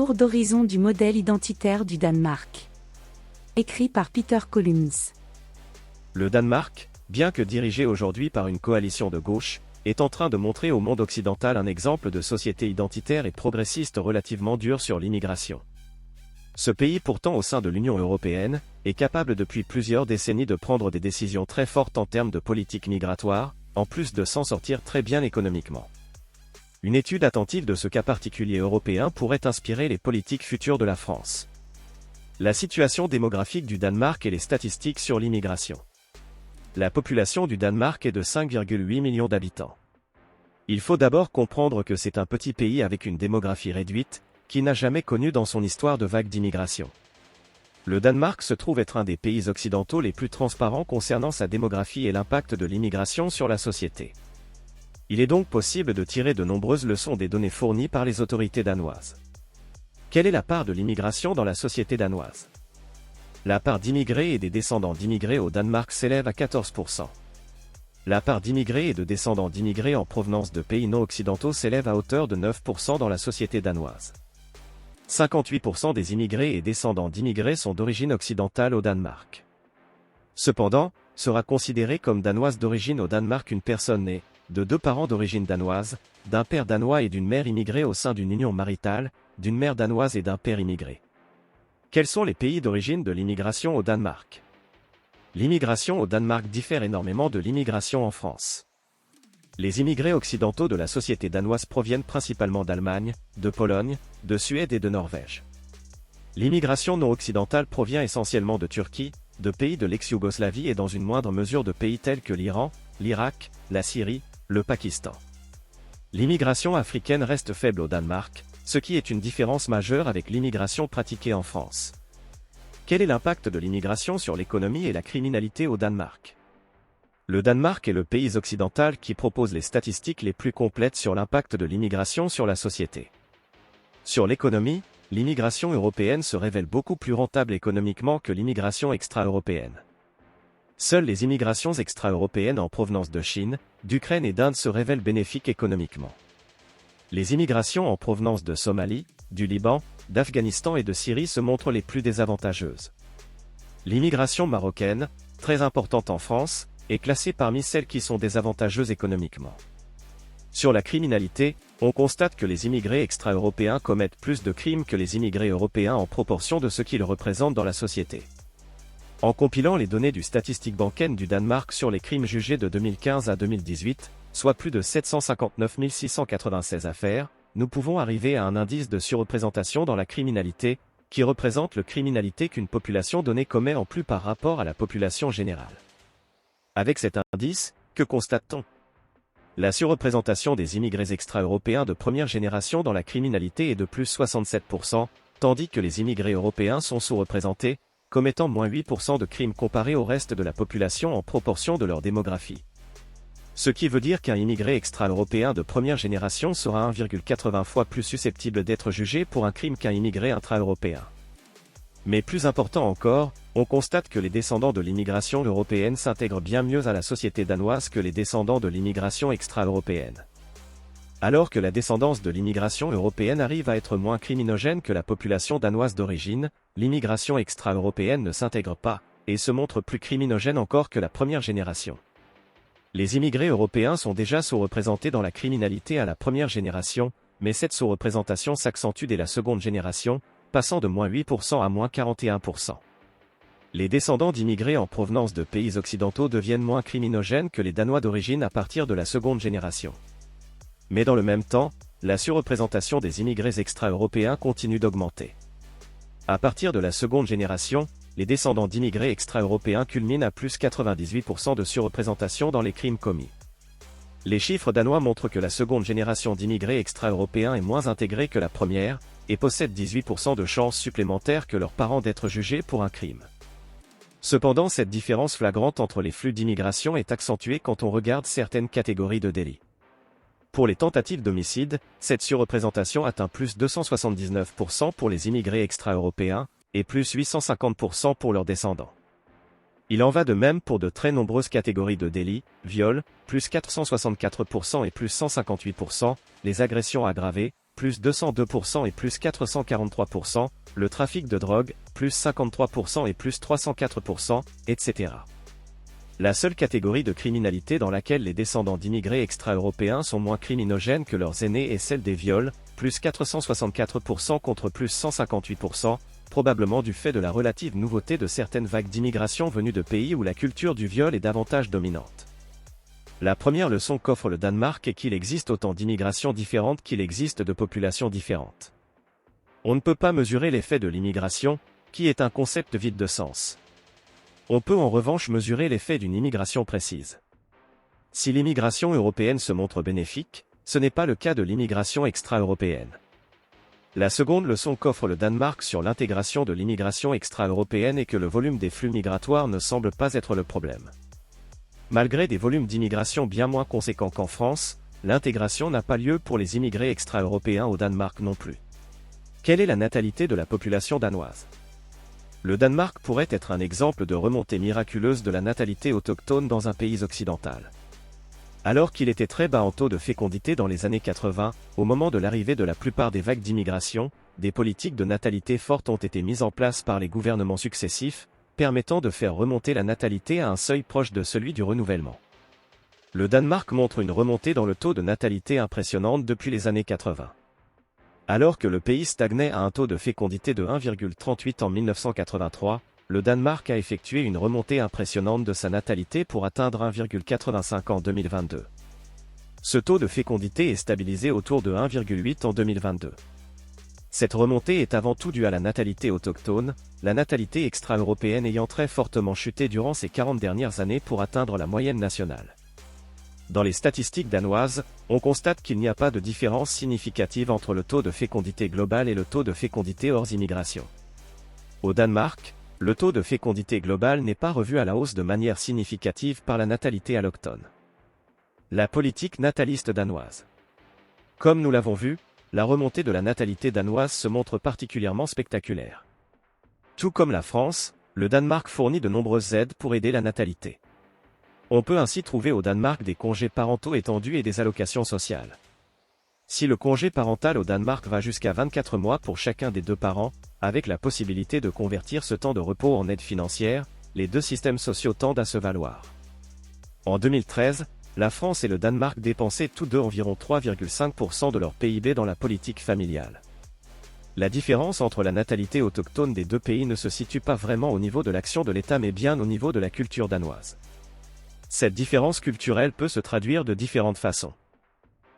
Tour d'horizon du modèle identitaire du Danemark. Écrit par Peter Collins. Le Danemark, bien que dirigé aujourd'hui par une coalition de gauche, est en train de montrer au monde occidental un exemple de société identitaire et progressiste relativement dure sur l'immigration. Ce pays, pourtant au sein de l'Union européenne, est capable depuis plusieurs décennies de prendre des décisions très fortes en termes de politique migratoire, en plus de s'en sortir très bien économiquement. Une étude attentive de ce cas particulier européen pourrait inspirer les politiques futures de la France. La situation démographique du Danemark et les statistiques sur l'immigration. La population du Danemark est de 5,8 millions d'habitants. Il faut d'abord comprendre que c'est un petit pays avec une démographie réduite, qui n'a jamais connu dans son histoire de vague d'immigration. Le Danemark se trouve être un des pays occidentaux les plus transparents concernant sa démographie et l'impact de l'immigration sur la société. Il est donc possible de tirer de nombreuses leçons des données fournies par les autorités danoises. Quelle est la part de l'immigration dans la société danoise ? La part d'immigrés et des descendants d'immigrés au Danemark s'élève à 14%. La part d'immigrés et de descendants d'immigrés en provenance de pays non occidentaux s'élève à hauteur de 9% dans la société danoise. 58% des immigrés et descendants d'immigrés sont d'origine occidentale au Danemark. Cependant, sera considérée comme danoise d'origine au Danemark une personne née, de deux parents d'origine danoise, d'un père danois et d'une mère immigrée au sein d'une union maritale, d'une mère danoise et d'un père immigré. Quels sont les pays d'origine de l'immigration au Danemark ? L'immigration au Danemark diffère énormément de l'immigration en France. Les immigrés occidentaux de la société danoise proviennent principalement d'Allemagne, de Pologne, de Suède et de Norvège. L'immigration non occidentale provient essentiellement de Turquie, de pays de l'ex-Yougoslavie et dans une moindre mesure de pays tels que l'Iran, l'Irak, la Syrie, le Pakistan. L'immigration africaine reste faible au Danemark, ce qui est une différence majeure avec l'immigration pratiquée en France. Quel est l'impact de l'immigration sur l'économie et la criminalité au Danemark ? Le Danemark est le pays occidental qui propose les statistiques les plus complètes sur l'impact de l'immigration sur la société. Sur l'économie, l'immigration européenne se révèle beaucoup plus rentable économiquement que l'immigration extra-européenne. Seules les immigrations extra-européennes en provenance de Chine, d'Ukraine et d'Inde se révèlent bénéfiques économiquement. Les immigrations en provenance de Somalie, du Liban, d'Afghanistan et de Syrie se montrent les plus désavantageuses. L'immigration marocaine, très importante en France, est classée parmi celles qui sont désavantageuses économiquement. Sur la criminalité, on constate que les immigrés extra-européens commettent plus de crimes que les immigrés européens en proportion de ce qu'ils représentent dans la société. En compilant les données du Statistikkbanken du Danemark sur les crimes jugés de 2015 à 2018, soit plus de 759 696 affaires, nous pouvons arriver à un indice de surreprésentation dans la criminalité, qui représente le criminalité qu'une population donnée commet en plus par rapport à la population générale. Avec cet indice, que constate-t-on ? La surreprésentation des immigrés extra-européens de première génération dans la criminalité est de plus 67%, tandis que les immigrés européens sont sous-représentés, commettant moins 8% de crimes comparés au reste de la population en proportion de leur démographie. Ce qui veut dire qu'un immigré extra-européen de première génération sera 1,80 fois plus susceptible d'être jugé pour un crime qu'un immigré intra-européen. Mais plus important encore, on constate que les descendants de l'immigration européenne s'intègrent bien mieux à la société danoise que les descendants de l'immigration extra-européenne. Alors que la descendance de l'immigration européenne arrive à être moins criminogène que la population danoise d'origine, l'immigration extra-européenne ne s'intègre pas, et se montre plus criminogène encore que la première génération. Les immigrés européens sont déjà sous-représentés dans la criminalité à la première génération, mais cette sous-représentation s'accentue dès la seconde génération, passant de moins 8% à moins 41%. Les descendants d'immigrés en provenance de pays occidentaux deviennent moins criminogènes que les Danois d'origine à partir de la seconde génération. Mais dans le même temps, la surreprésentation des immigrés extra-européens continue d'augmenter. À partir de la seconde génération, les descendants d'immigrés extra-européens culminent à plus 98% de surreprésentation dans les crimes commis. Les chiffres danois montrent que la seconde génération d'immigrés extra-européens est moins intégrée que la première, et possède 18% de chances supplémentaires que leurs parents d'être jugés pour un crime. Cependant, cette différence flagrante entre les flux d'immigration est accentuée quand on regarde certaines catégories de délits. Pour les tentatives d'homicide, cette surreprésentation atteint plus 279% pour les immigrés extra-européens, et plus 850% pour leurs descendants. Il en va de même pour de très nombreuses catégories de délits, viol, plus 464% et plus 158%, les agressions aggravées, plus 202% et plus 443%, le trafic de drogue, plus 53% et plus 304%, etc. La seule catégorie de criminalité dans laquelle les descendants d'immigrés extra-européens sont moins criminogènes que leurs aînés est celle des viols, plus 464% contre plus 158%, probablement du fait de la relative nouveauté de certaines vagues d'immigration venues de pays où la culture du viol est davantage dominante. La première leçon qu'offre le Danemark est qu'il existe autant d'immigrations différentes qu'il existe de populations différentes. On ne peut pas mesurer l'effet de l'immigration, qui est un concept vide de sens. On peut en revanche mesurer l'effet d'une immigration précise. Si l'immigration européenne se montre bénéfique, ce n'est pas le cas de l'immigration extra-européenne. La seconde leçon qu'offre le Danemark sur l'intégration de l'immigration extra-européenne est que le volume des flux migratoires ne semble pas être le problème. Malgré des volumes d'immigration bien moins conséquents qu'en France, l'intégration n'a pas lieu pour les immigrés extra-européens au Danemark non plus. Quelle est la natalité de la population danoise ? Le Danemark pourrait être un exemple de remontée miraculeuse de la natalité autochtone dans un pays occidental. Alors qu'il était très bas en taux de fécondité dans les années 80, au moment de l'arrivée de la plupart des vagues d'immigration, des politiques de natalité fortes ont été mises en place par les gouvernements successifs, permettant de faire remonter la natalité à un seuil proche de celui du renouvellement. Le Danemark montre une remontée dans le taux de natalité impressionnante depuis les années 80. Alors que le pays stagnait à un taux de fécondité de 1,38 en 1983, le Danemark a effectué une remontée impressionnante de sa natalité pour atteindre 1,85 en 2022. Ce taux de fécondité est stabilisé autour de 1,8 en 2022. Cette remontée est avant tout due à la natalité autochtone, la natalité extra-européenne ayant très fortement chuté durant ces 40 dernières années pour atteindre la moyenne nationale. Dans les statistiques danoises, on constate qu'il n'y a pas de différence significative entre le taux de fécondité global et le taux de fécondité hors immigration. Au Danemark, le taux de fécondité global n'est pas revu à la hausse de manière significative par la natalité allochtone. La politique nataliste danoise. Comme nous l'avons vu, la remontée de la natalité danoise se montre particulièrement spectaculaire. Tout comme la France, le Danemark fournit de nombreuses aides pour aider la natalité. On peut ainsi trouver au Danemark des congés parentaux étendus et des allocations sociales. Si le congé parental au Danemark va jusqu'à 24 mois pour chacun des deux parents, avec la possibilité de convertir ce temps de repos en aide financière, les deux systèmes sociaux tendent à se valoir. En 2013, la France et le Danemark dépensaient tous deux environ 3,5% de leur PIB dans la politique familiale. La différence entre la natalité autochtone des deux pays ne se situe pas vraiment au niveau de l'action de l'État mais bien au niveau de la culture danoise. Cette différence culturelle peut se traduire de différentes façons.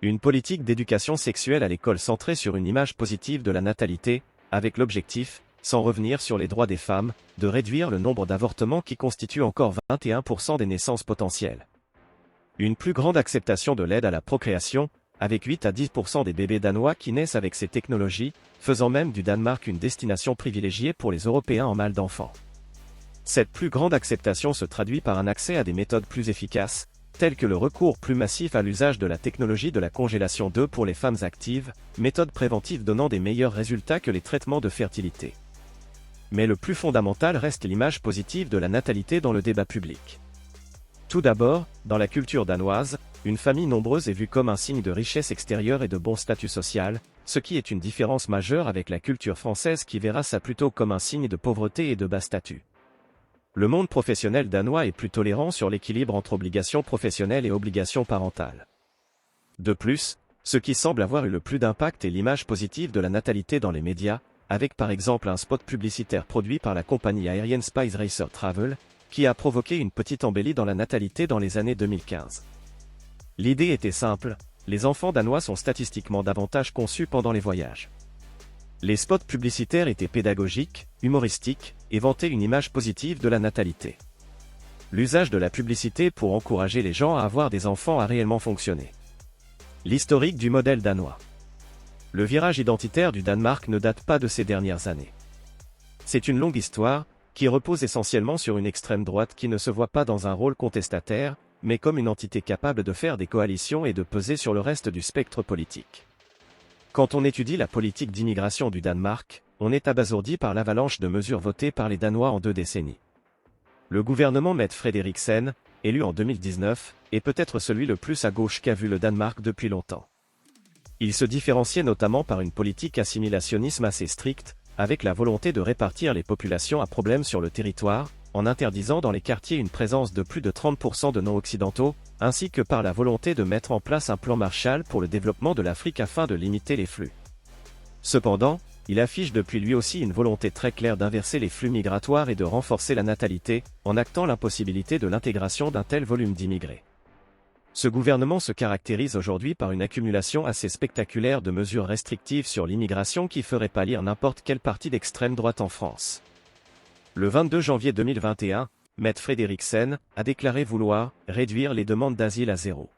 Une politique d'éducation sexuelle à l'école centrée sur une image positive de la natalité, avec l'objectif, sans revenir sur les droits des femmes, de réduire le nombre d'avortements qui constituent encore 21% des naissances potentielles. Une plus grande acceptation de l'aide à la procréation, avec 8 à 10% des bébés danois qui naissent avec ces technologies, faisant même du Danemark une destination privilégiée pour les Européens en mal d'enfants. Cette plus grande acceptation se traduit par un accès à des méthodes plus efficaces, telles que le recours plus massif à l'usage de la technologie de la congélation d'œufs pour les femmes actives, méthode préventive donnant des meilleurs résultats que les traitements de fertilité. Mais le plus fondamental reste l'image positive de la natalité dans le débat public. Tout d'abord, dans la culture danoise, une famille nombreuse est vue comme un signe de richesse extérieure et de bon statut social, ce qui est une différence majeure avec la culture française qui verra ça plutôt comme un signe de pauvreté et de bas statut. Le monde professionnel danois est plus tolérant sur l'équilibre entre obligations professionnelles et obligations parentales. De plus, ce qui semble avoir eu le plus d'impact est l'image positive de la natalité dans les médias, avec par exemple un spot publicitaire produit par la compagnie aérienne Spice Racer Travel, qui a provoqué une petite embellie dans la natalité dans les années 2015. L'idée était simple, les enfants danois sont statistiquement davantage conçus pendant les voyages. Les spots publicitaires étaient pédagogiques, humoristiques, et vantaient une image positive de la natalité. L'usage de la publicité pour encourager les gens à avoir des enfants a réellement fonctionné. L'historique du modèle danois. Le virage identitaire du Danemark ne date pas de ces dernières années. C'est une longue histoire, qui repose essentiellement sur une extrême droite qui ne se voit pas dans un rôle contestataire, mais comme une entité capable de faire des coalitions et de peser sur le reste du spectre politique. Quand on étudie la politique d'immigration du Danemark, on est abasourdi par l'avalanche de mesures votées par les Danois en 2 décennies. Le gouvernement Mette Frederiksen, élu en 2019, est peut-être celui le plus à gauche qu'a vu le Danemark depuis longtemps. Il se différenciait notamment par une politique assimilationnisme assez stricte, avec la volonté de répartir les populations à problème sur le territoire, en interdisant dans les quartiers une présence de plus de 30% de non-occidentaux, ainsi que par la volonté de mettre en place un plan Marshall pour le développement de l'Afrique afin de limiter les flux. Cependant, il affiche depuis lui aussi une volonté très claire d'inverser les flux migratoires et de renforcer la natalité, en actant l'impossibilité de l'intégration d'un tel volume d'immigrés. Ce gouvernement se caractérise aujourd'hui par une accumulation assez spectaculaire de mesures restrictives sur l'immigration qui ferait pâlir n'importe quel parti d'extrême droite en France. Le 22 janvier 2021, Mette Frederiksen a déclaré vouloir réduire les demandes d'asile à zéro.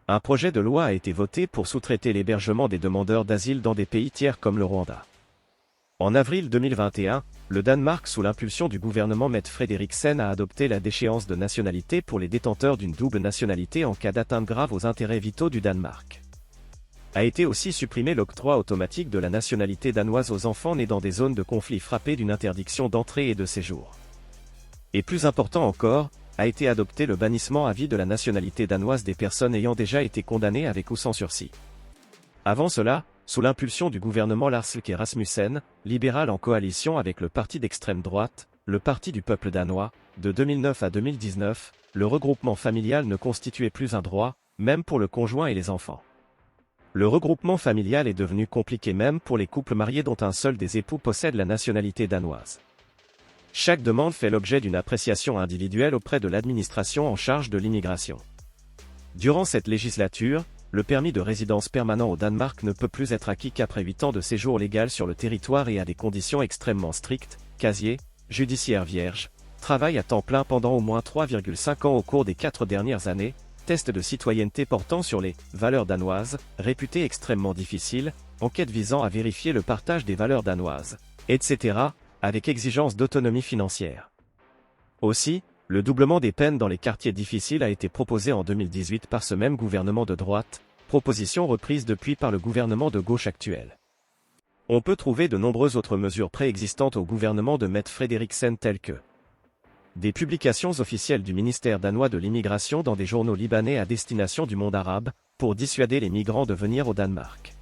Un projet de loi a été voté pour sous-traiter l'hébergement des demandeurs d'asile dans des pays tiers comme le Rwanda. En avril 2021, le Danemark, sous l'impulsion du gouvernement Mette Frederiksen, a adopté la déchéance de nationalité pour les détenteurs d'une double nationalité en cas d'atteinte grave aux intérêts vitaux du Danemark. A été aussi supprimé l'octroi automatique de la nationalité danoise aux enfants nés dans des zones de conflit frappées d'une interdiction d'entrée et de séjour. Et plus important encore, a été adopté le bannissement à vie de la nationalité danoise des personnes ayant déjà été condamnées avec ou sans sursis. Avant cela, sous l'impulsion du gouvernement Lars Løkke Rasmussen, libéral en coalition avec le parti d'extrême droite, le Parti du peuple danois, de 2009 à 2019, le regroupement familial ne constituait plus un droit, même pour le conjoint et les enfants. Le regroupement familial est devenu compliqué même pour les couples mariés dont un seul des époux possède la nationalité danoise. Chaque demande fait l'objet d'une appréciation individuelle auprès de l'administration en charge de l'immigration. Durant cette législature, le permis de résidence permanent au Danemark ne peut plus être acquis qu'après 8 ans de séjour légal sur le territoire et à des conditions extrêmement strictes, casier, judiciaire vierge, travail à temps plein pendant au moins 3,5 ans au cours des 4 dernières années, test de citoyenneté portant sur les valeurs danoises, réputées extrêmement difficiles, enquête visant à vérifier le partage des valeurs danoises, etc., avec exigence d'autonomie financière. Aussi, le doublement des peines dans les quartiers difficiles a été proposé en 2018 par ce même gouvernement de droite, proposition reprise depuis par le gouvernement de gauche actuel. On peut trouver de nombreuses autres mesures préexistantes au gouvernement de Mette Frederiksen telles que des publications officielles du ministère danois de l'immigration dans des journaux libanais à destination du monde arabe, pour dissuader les migrants de venir au Danemark.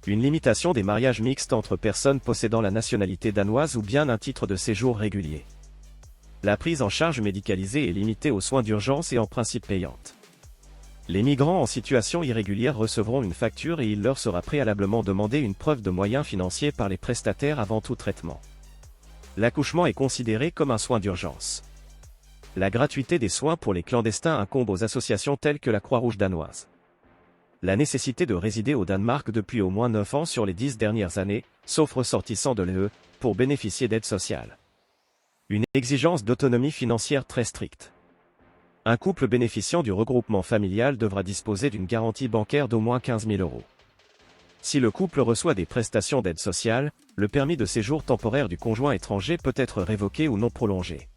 Une limitation des mariages mixtes entre personnes possédant la nationalité danoise ou bien un titre de séjour régulier. La prise en charge médicalisée est limitée aux soins d'urgence et en principe payante. Les migrants en situation irrégulière recevront une facture et il leur sera préalablement demandé une preuve de moyens financiers par les prestataires avant tout traitement. L'accouchement est considéré comme un soin d'urgence. La gratuité des soins pour les clandestins incombe aux associations telles que la Croix-Rouge danoise. La nécessité de résider au Danemark depuis au moins 9 ans sur les 10 dernières années, sauf ressortissants de l'UE, pour bénéficier d'aides sociales. Une exigence d'autonomie financière très stricte. Un couple bénéficiant du regroupement familial devra disposer d'une garantie bancaire d'au moins 15 000 €. Si le couple reçoit des prestations d'aide sociale, le permis de séjour temporaire du conjoint étranger peut être révoqué ou non prolongé.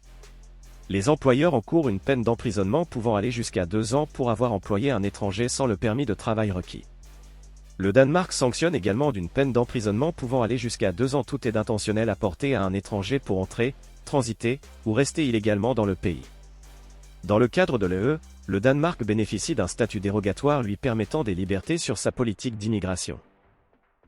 Les employeurs encourent une peine d'emprisonnement pouvant aller jusqu'à 2 ans pour avoir employé un étranger sans le permis de travail requis. Le Danemark sanctionne également d'une peine d'emprisonnement pouvant aller jusqu'à 2 ans toute aide intentionnelle apportée à un étranger pour entrer, transiter ou rester illégalement dans le pays. Dans le cadre de l'UE, le Danemark bénéficie d'un statut dérogatoire lui permettant des libertés sur sa politique d'immigration.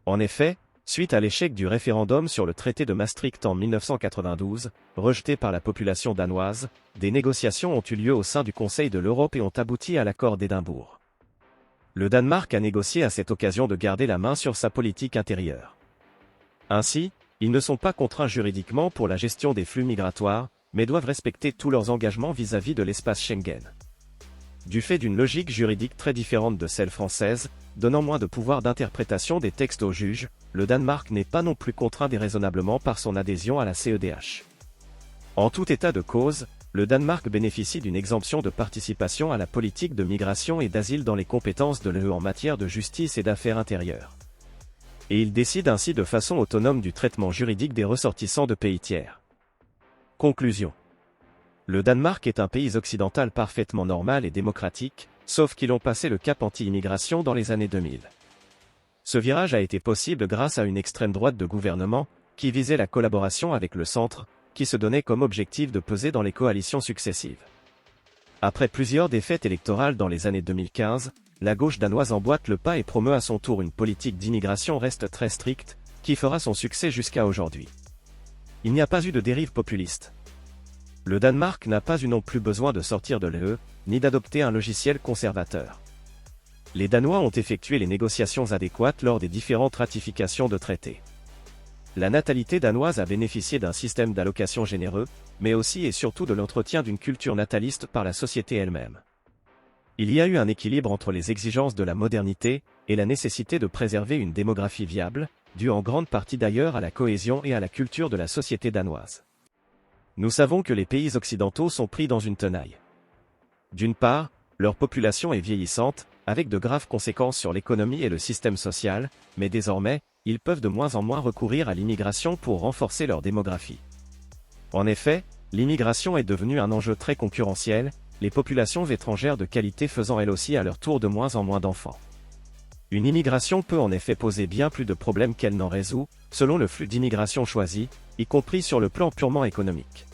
En effet, suite à l'échec du référendum sur le traité de Maastricht en 1992, rejeté par la population danoise, des négociations ont eu lieu au sein du Conseil de l'Europe et ont abouti à l'accord d'Édimbourg. Le Danemark a négocié à cette occasion de garder la main sur sa politique intérieure. Ainsi, ils ne sont pas contraints juridiquement pour la gestion des flux migratoires, mais doivent respecter tous leurs engagements vis-à-vis de l'espace Schengen. Du fait d'une logique juridique très différente de celle française, donnant moins de pouvoir d'interprétation des textes aux juges, le Danemark n'est pas non plus contraint déraisonnablement par son adhésion à la CEDH. En tout état de cause, le Danemark bénéficie d'une exemption de participation à la politique de migration et d'asile dans les compétences de l'UE en matière de justice et d'affaires intérieures. Et il décide ainsi de façon autonome du traitement juridique des ressortissants de pays tiers. Conclusion. Le Danemark est un pays occidental parfaitement normal et démocratique, sauf qu'ils ont passé le cap anti-immigration dans les années 2000. Ce virage a été possible grâce à une extrême droite de gouvernement, qui visait la collaboration avec le centre, qui se donnait comme objectif de peser dans les coalitions successives. Après plusieurs défaites électorales dans les années 2015, la gauche danoise emboîte le pas et promeut à son tour une politique d'immigration reste très stricte, qui fera son succès jusqu'à aujourd'hui. Il n'y a pas eu de dérive populiste. Le Danemark n'a pas eu non plus besoin de sortir de l'UE, ni d'adopter un logiciel conservateur. Les Danois ont effectué les négociations adéquates lors des différentes ratifications de traités. La natalité danoise a bénéficié d'un système d'allocation généreux, mais aussi et surtout de l'entretien d'une culture nataliste par la société elle-même. Il y a eu un équilibre entre les exigences de la modernité et la nécessité de préserver une démographie viable, due en grande partie d'ailleurs à la cohésion et à la culture de la société danoise. Nous savons que les pays occidentaux sont pris dans une tenaille. D'une part, leur population est vieillissante, avec de graves conséquences sur l'économie et le système social, mais désormais, ils peuvent de moins en moins recourir à l'immigration pour renforcer leur démographie. En effet, l'immigration est devenue un enjeu très concurrentiel, les populations étrangères de qualité faisant elles aussi à leur tour de moins en moins d'enfants. Une immigration peut en effet poser bien plus de problèmes qu'elle n'en résout, selon le flux d'immigration choisi, y compris sur le plan purement économique.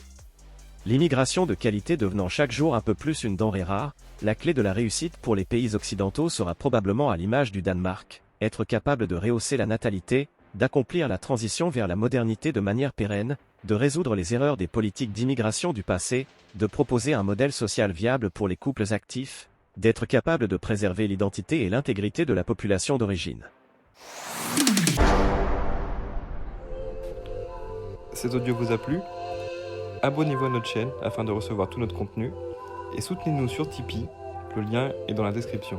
L'immigration de qualité devenant chaque jour un peu plus une denrée rare, la clé de la réussite pour les pays occidentaux sera probablement à l'image du Danemark, être capable de rehausser la natalité, d'accomplir la transition vers la modernité de manière pérenne, de résoudre les erreurs des politiques d'immigration du passé, de proposer un modèle social viable pour les couples actifs, d'être capable de préserver l'identité et l'intégrité de la population d'origine. Cet audio vous a plu ? Abonnez-vous à notre chaîne afin de recevoir tout notre contenu et soutenez-nous sur Tipeee, le lien est dans la description.